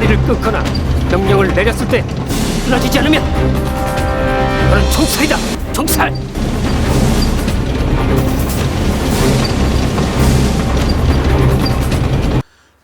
다리를 끊거나 명령을 내렸을 때 끊어지지 않으면 너는 총살이다. 총살.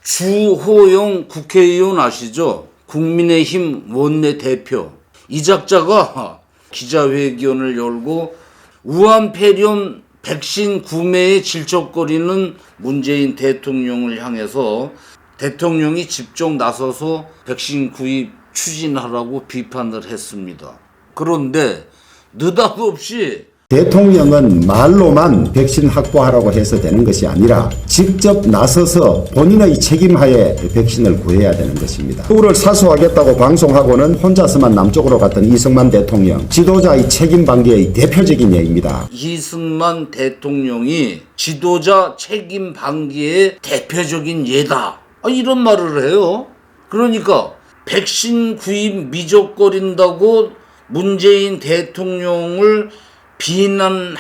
주호영 국회의원 아시죠? 국민의힘 원내대표. 이 작자가 기자회견을 열고 우한폐렴 백신 구매에 질척거리는 문재인 대통령을 향해서 대통령이 직접 나서서 백신 구입 추진하라고 비판을 했습니다. 그런데 느닷없이 대통령은 말로만 백신 확보하라고 해서 되는 것이 아니라 직접 나서서 본인의 책임하에 백신을 구해야 되는 것입니다. 서울을 사수하겠다고 방송하고는 혼자서만 남쪽으로 갔던 이승만 대통령, 지도자의 책임 방기의 대표적인 예입니다. 이승만 대통령이 지도자 책임 방기의 대표적인 예다. 이런 말을 해요. 그러니까 백신 구입 미적거린다고 문재인 대통령을 비난한다면서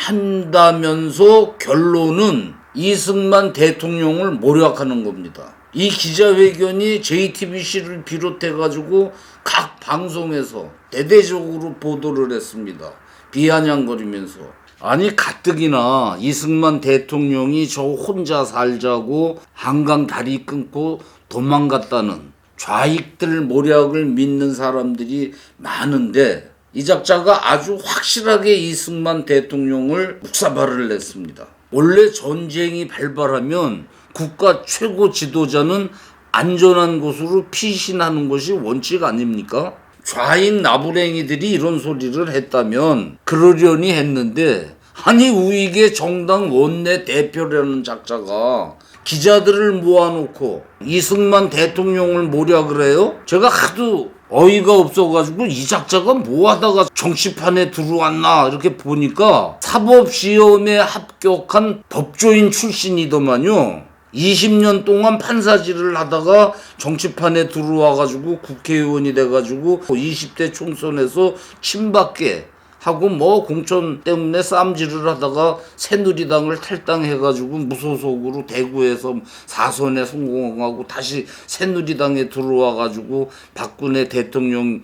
결론은 이승만 대통령을 모략하는 겁니다. 이 기자회견이 JTBC를 비롯해가지고 각 방송에서 대대적으로 보도를 했습니다. 비아냥거리면서. 아니 가뜩이나 이승만 대통령이 저 혼자 살자고 한강 다리 끊고 도망갔다는 좌익들 모략을 믿는 사람들이 많은데 이 작자가 아주 확실하게 이승만 대통령을 묵사발을 냈습니다. 원래 전쟁이 발발하면 국가 최고 지도자는 안전한 곳으로 피신하는 것이 원칙 아닙니까? 좌익 나부랭이들이 이런 소리를 했다면 그러려니 했는데 아니 우익의 정당 원내 대표라는 작자가 기자들을 모아놓고 이승만 대통령을 모략을 해요? 제가 하도 어이가 없어가지고 이 작자가 뭐하다가 정치판에 들어왔나 이렇게 보니까 사법시험에 합격한 법조인 출신이더만요. 20년 동안 판사질을 하다가 정치판에 들어와가지고 국회의원이 돼가지고 20대 총선에서 친박계 하고 뭐 공천 때문에 쌈질을 하다가 새누리당을 탈당해가지고 무소속으로 대구에서 4선에 성공하고 다시 새누리당에 들어와가지고 박근혜 대통령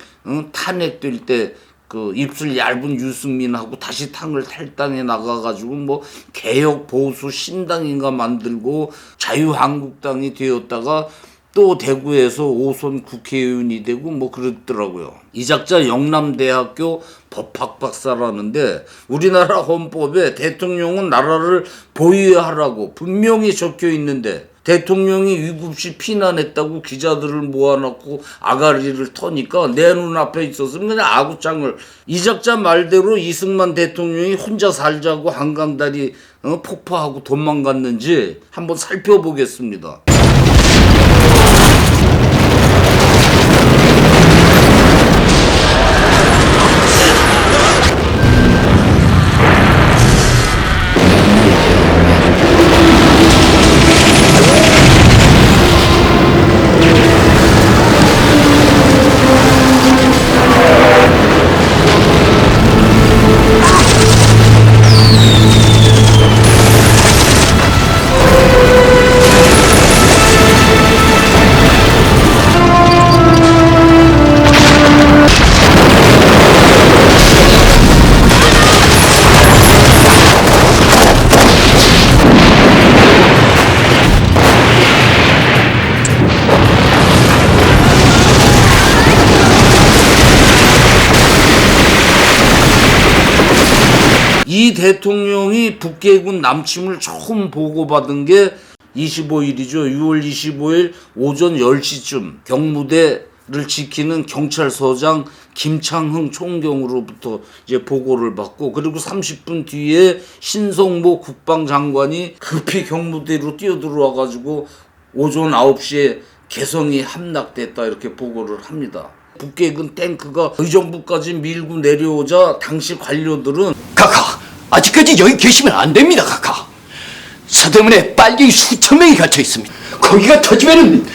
탄핵될 때 그 입술 얇은 유승민하고 다시 당을 탈당해 나가가지고 뭐 개혁 보수 신당인가 만들고 자유한국당이 되었다가 또 대구에서 5선 국회의원이 되고 뭐 그랬더라고요. 이 작자 영남대학교 법학 박사라는데 우리나라 헌법에 대통령은 나라를 보위하라고 분명히 적혀 있는데 대통령이 위급시 피난했다고 기자들을 모아놓고 아가리를 터니까 내 눈앞에 있었으면 그냥 아구짱을 이 작자 말대로 이승만 대통령이 혼자 살자고 한강다리 폭파하고 도망갔는지 한번 살펴보겠습니다. 이 대통령이 북계군 남침을 처음 보고받은 게 25일이죠. 6월 25일 오전 10시쯤 경무대를 지키는 경찰서장 김창흥 총경으로부터 이제 보고를 받고 그리고 30분 뒤에 신성모 국방장관이 급히 경무대로 뛰어들어와가지고 오전 9시에 개성이 함락됐다 이렇게 보고를 합니다. 북계군 탱크가 의정부까지 밀고 내려오자 당시 관료들은 카카, 아직까지 여기 계시면 안 됩니다, 카카. 서대문에 빨갱이 수천 명이 갇혀 있습니다. 거기가 터지면은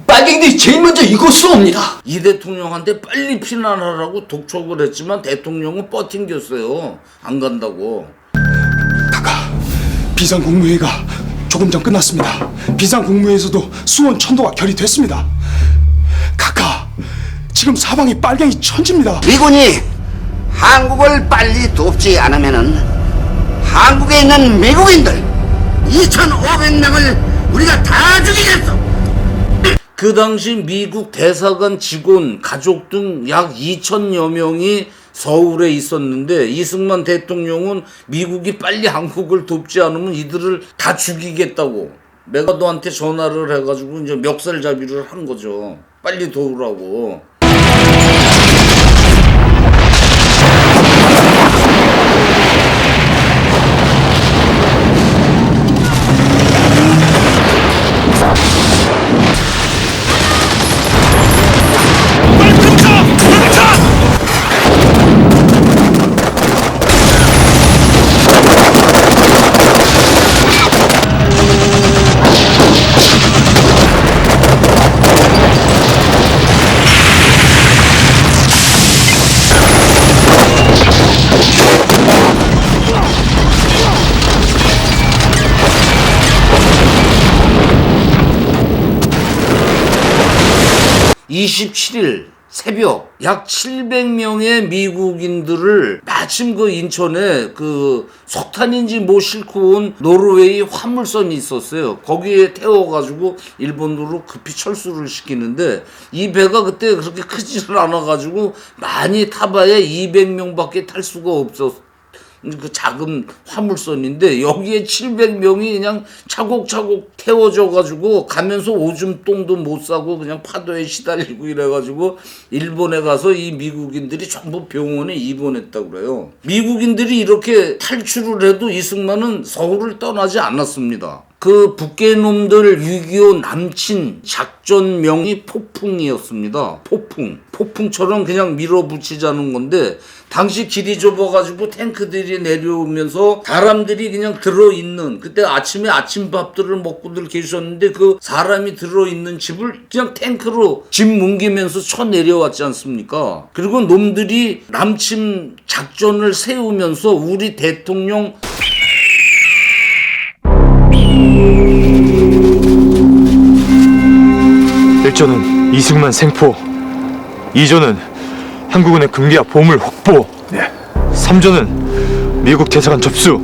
빨갱이들이 제일 먼저 이곳으로 옵니다. 이 대통령한테 빨리 피난하라고 독촉을 했지만 대통령은 버팅겼어요. 안 간다고. 카카, 비상국무회의가 조금 전 끝났습니다. 비상국무회에서도 수원 천도가 결의됐습니다. 지금 사방이 빨갱이 천지입니다. 미군이 한국을 빨리 돕지 않으면은 한국에 있는 미국인들 2,500명을 우리가 다 죽이겠어. 그 당시 미국 대사관 직원, 가족 등 약 2,000여 명이 서울에 있었는데 이승만 대통령은 미국이 빨리 한국을 돕지 않으면 이들을 다 죽이겠다고 메가더한테 전화를 해가지고 이제 멱살잡이를 한 거죠. 빨리 도우라고. (27일) 새벽 약 700명의 미국인들을 마침 그 인천에 그 석탄인지 뭐 싣고 온 노르웨이 화물선이 있었어요. 거기에 태워가지고 일본으로 급히 철수를 시키는데 이 배가 그때 그렇게 크지를 않아가지고 많이 타봐야 200명밖에 탈 수가 없었어요. 그 작은 화물선인데 여기에 700명이 그냥 차곡차곡 태워져가지고 가면서 오줌똥도 못 싸고 그냥 파도에 시달리고 이래가지고 일본에 가서 이 미국인들이 전부 병원에 입원했다고 그래요. 미국인들이 이렇게 탈출을 해도 이승만은 서울을 떠나지 않았습니다. 그 북괴놈들 6.25 남친 작전명이 포풍이었습니다. 포풍처럼 그냥 밀어붙이자는 건데 당시 길이 좁아가지고 탱크들이 내려오면서 사람들이 그냥 들어있는 그때 아침에 아침밥들을 먹고들 계셨는데 그 사람이 들어있는 집을 그냥 탱크로 집 뭉기면서 쳐 내려왔지 않습니까? 그리고 놈들이 남침 작전을 세우면서 우리 대통령 1조는 이승만 생포, 2조는 한국은행 금기와 보물 확보, 3조는 미국 대사관 접수,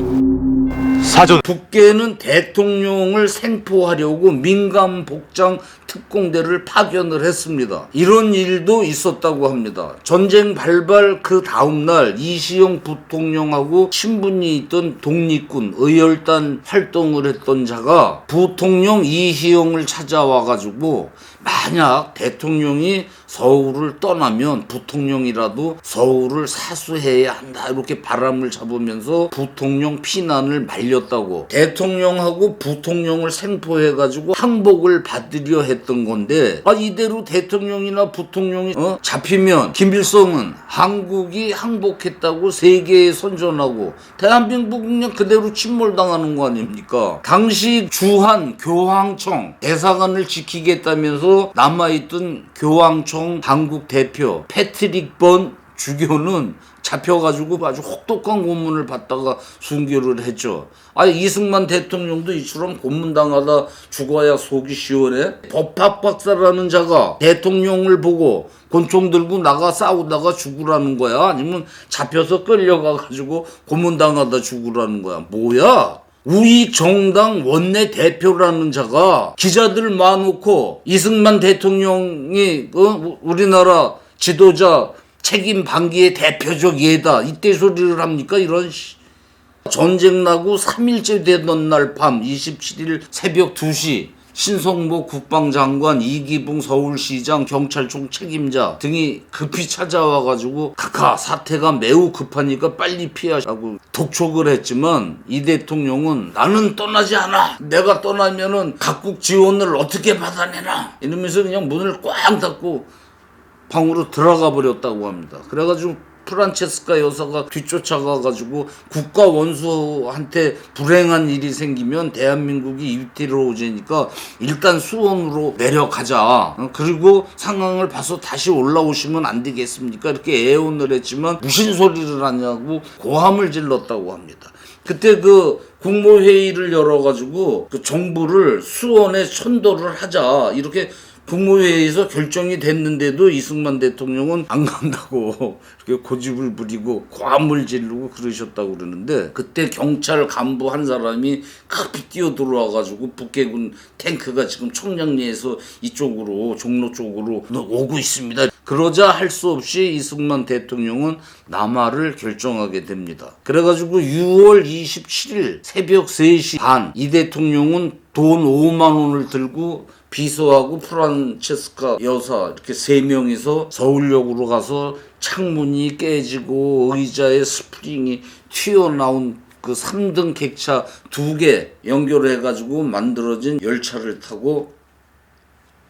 4조는 북괴는 대통령을 생포하려고 민간 복장 특공대를 파견을 했습니다. 이런 일도 있었다고 합니다. 전쟁 발발 그 다음날 이시영 부통령하고 친분이 있던 독립군 의열단 활동을 했던 자가 부통령 이시영을 찾아와가지고 만약 대통령이 서울을 떠나면 부통령이라도 서울을 사수해야 한다 이렇게 바람을 잡으면서 부통령 피난을 말렸다고. 대통령하고 부통령을 생포해가지고 항복을 받으려 했던 건데 이대로 대통령이나 부통령이 잡히면 김일성은 한국이 항복했다고 세계에 선전하고 대한민국 그냥 그대로 침몰당하는 거 아닙니까? 당시 주한 교황청 대사관을 지키겠다면서 남아있던 교황청 한국 대표 패트릭 번 주교는 잡혀가지고 아주 혹독한 고문을 받다가 순교를 했죠. 이승만 대통령도 이처럼 고문당하다 죽어야 속이 시원해? 법학 박사라는 자가 대통령을 보고 권총 들고 나가 싸우다가 죽으라는 거야? 아니면 잡혀서 끌려가가지고 고문당하다 죽으라는 거야? 뭐야? 우익정당 원내대표라는 자가 기자들 모아놓고 이승만 대통령이 우리나라 지도자 책임 방기의 대표적 예다 이때 소리를 합니까? 이런 전쟁 나고 3일째 되던 날 밤 27일 새벽 2시 신성모 국방장관, 이기붕 서울시장, 경찰청 책임자 등이 급히 찾아와가지고 카카 사태가 매우 급하니까 빨리 피하라고 독촉을 했지만 이 대통령은 나는 떠나지 않아. 내가 떠나면은 각국 지원을 어떻게 받아내나 이러면서 그냥 문을 꽉 닫고 방으로 들어가 버렸다고 합니다. 그래가지고 프란체스카 여사가 뒤쫓아가가지고 국가 원수한테 불행한 일이 생기면 대한민국이 위태로워지니까 일단 수원으로 내려가자. 그리고 상황을 봐서 다시 올라오시면 안 되겠습니까? 이렇게 애원을 했지만 무슨 소리를 하냐고 고함을 질렀다고 합니다. 그때 그 국무회의를 열어가지고 그 정부를 수원에 천도를 하자 이렇게 국무회의에서 결정이 됐는데도 이승만 대통령은 안 간다고 이렇게 고집을 부리고 고함을 지르고 그러셨다고 그러는데, 그때 경찰 간부 한 사람이 급히 뛰어들어와가지고 북해군 탱크가 지금 청량리에서 이쪽으로 종로 쪽으로 오고 있습니다. 그러자 할 수 없이 이승만 대통령은 남하를 결정하게 됩니다. 그래가지고 6월 27일 새벽 3시 반 이 대통령은 돈 5만 원을 들고 비서하고 프란체스카 여사 이렇게 3명이서 서울역으로 가서 창문이 깨지고 의자에 스프링이 튀어나온 그 3등 객차 2개 연결해가지고 만들어진 열차를 타고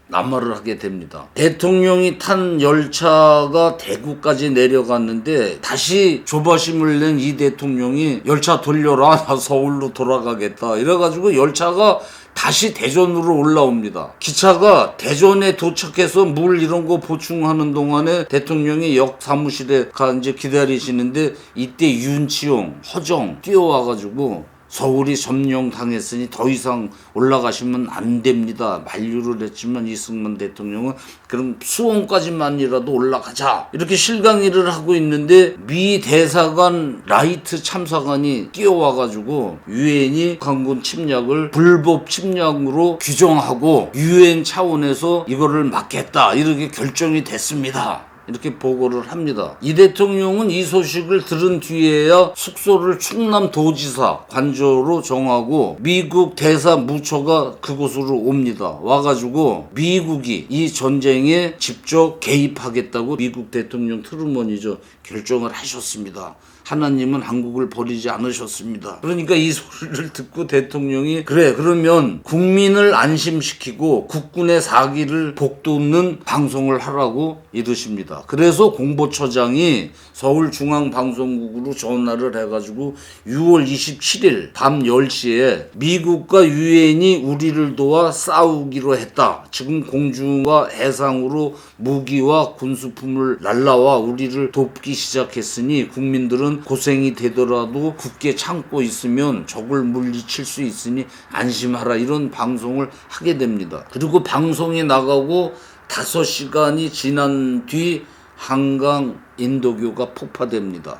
남하를 하게 됩니다. 대통령이 탄 열차가 대구까지 내려갔는데 다시 조바심을 낸 이 대통령이 열차 돌려라, 나 서울로 돌아가겠다 이래가지고 열차가 다시 대전으로 올라옵니다. 기차가 대전에 도착해서 물 이런 거 보충하는 동안에 대통령이 역 사무실에 가 이제 기다리시는데, 이때 윤치용, 허정 뛰어와가지고 서울이 점령당했으니 더 이상 올라가시면 안 됩니다. 만류를 했지만 이승만 대통령은 그럼 수원까지만이라도 올라가자 이렇게 실강의를 하고 있는데, 미 대사관 라이트 참사관이 뛰어와가지고 유엔이 강군 침략을 불법 침략으로 규정하고 유엔 차원에서 이거를 막겠다 이렇게 결정이 됐습니다. 이렇게 보고를 합니다. 이 대통령은 이 소식을 들은 뒤에야 숙소를 충남도지사 관저로 정하고 미국 대사 무처가 그곳으로 옵니다. 와가지고 미국이 이 전쟁에 직접 개입하겠다고 미국 대통령 트루먼이죠 결정을 하셨습니다. 하나님은 한국을 버리지 않으셨습니다. 그러니까 이 소리를 듣고 대통령이 그래 그러면 국민을 안심시키고 국군의 사기를 복돋는 방송을 하라고 이르십니다. 그래서 공보처장이 서울중앙방송국으로 전화를 해가지고 6월 27일 밤 10시에 미국과 유엔이 우리를 도와 싸우기로 했다. 지금 공중과 해상으로 무기와 군수품을 날라와 우리를 돕기 시작했으니 국민들은 고생이 되더라도 굳게 참고 있으면 적을 물리칠 수 있으니 안심하라, 이런 방송을 하게 됩니다. 그리고 방송이 나가고 5시간이 지난 뒤 한강 인도교가 폭파됩니다.